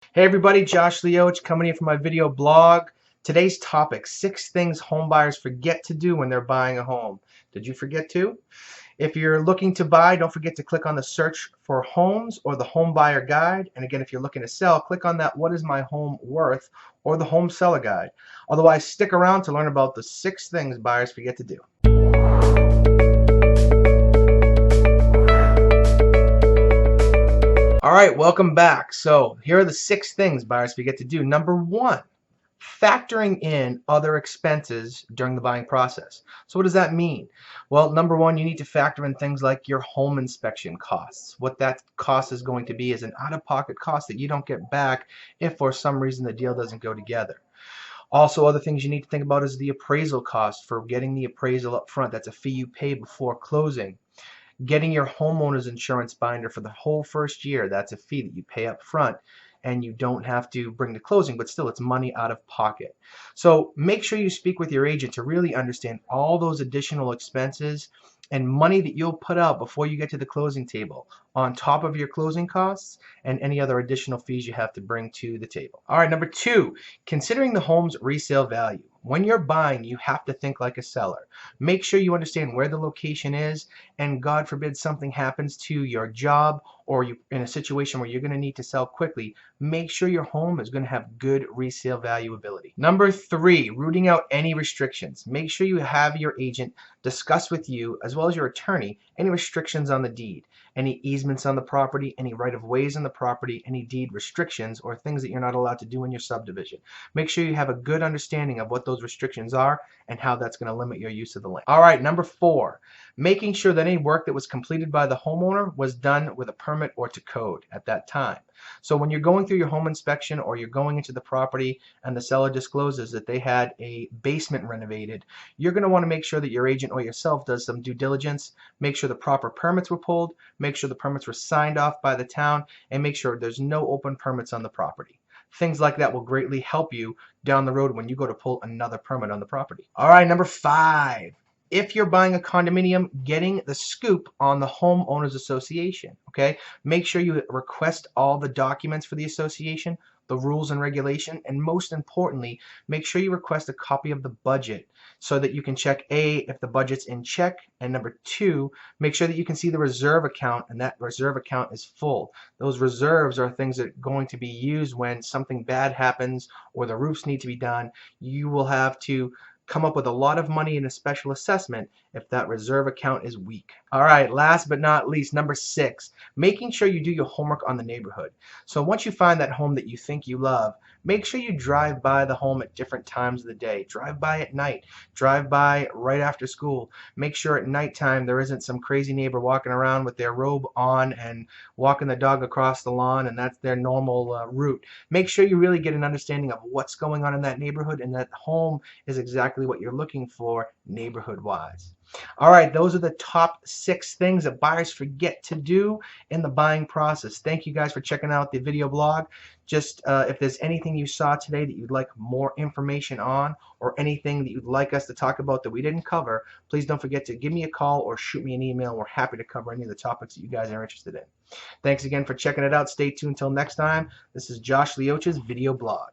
Hey everybody, Josh Lioce coming in from my video blog. Today's topic, 6 things home buyers forget to do when they're buying a home. Did you forget to? If you're looking to buy, don't forget to click on the search for homes or the home buyer guide. And again, if you're looking to sell, click on that what is my home worth or the home seller guide. Otherwise, stick around to learn about the 6 things buyers forget to do. All right, welcome back. So here are the 6 things buyers forget to do. Number 1, factoring in other expenses during the buying process. So what does that mean? Well, number 1, you need to factor in things like your home inspection costs. What that cost is going to be is an out-of-pocket cost that you don't get back if for some reason the deal doesn't go together. Also, other things you need to think about is the appraisal cost for getting the appraisal up front. That's a fee you pay before closing. Getting your homeowner's insurance binder for the whole first year, that's a fee that you pay up front and you don't have to bring to closing, but still it's money out of pocket. So make sure you speak with your agent to really understand all those additional expenses and money that you'll put out before you get to the closing table on top of your closing costs and any other additional fees you have to bring to the table. All right, number 2, considering the home's resale value. When you're buying, you have to think like a seller. Make sure you understand where the location is, and God forbid something happens to your job or you're in a situation where you're going to need to sell quickly, make sure your home is going to have good resale valuability. Number 3, rooting out any restrictions. Make sure you have your agent discuss with you, as well as your attorney, any restrictions on the deed, any easements on the property, any right-of-ways on the property, any deed restrictions, or things that you're not allowed to do in your subdivision. Make sure you have a good understanding of what those restrictions are and how that's going to limit your use of the land. All right, number 4, making sure that any work that was completed by the homeowner was done with a permit or to code at that time. So when you're going through your home inspection or you're going into the property and the seller discloses that they had a basement renovated, you're going to want to make sure that your agent or yourself does some due diligence, make sure the proper permits were pulled, make sure the permits were signed off by the town, and make sure there's no open permits on the property. Things like that will greatly help you down the road when you go to pull another permit on the property. All right, number 5. If you're buying a condominium, getting the scoop on the homeowners association, okay? Make sure you request all the documents for the association, the rules and regulation, and most importantly, make sure you request a copy of the budget so that you can check A, if the budget's in check, and number 2, make sure that you can see the reserve account and that reserve account is full. Those reserves are things that are going to be used when something bad happens or the roofs need to be done. You will have to come up with a lot of money in a special assessment if that reserve account is weak. All right, last but not least, number 6, making sure you do your homework on the neighborhood. So once you find that home that you think you love, make sure you drive by the home at different times of the day. Drive by at night, drive by right after school. Make sure at nighttime there isn't some crazy neighbor walking around with their robe on and walking the dog across the lawn and that's their normal route. Make sure you really get an understanding of what's going on in that neighborhood and that home is exactly what you're looking for neighborhood-wise. All right, those are the top 6 things that buyers forget to do in the buying process. Thank you guys for checking out the video blog. Just if there's anything you saw today that you'd like more information on or anything that you'd like us to talk about that we didn't cover, please don't forget to give me a call or shoot me an email. We're happy to cover any of the topics that you guys are interested in. Thanks again for checking it out. Stay tuned until next time. This is Josh Lioce's video blog.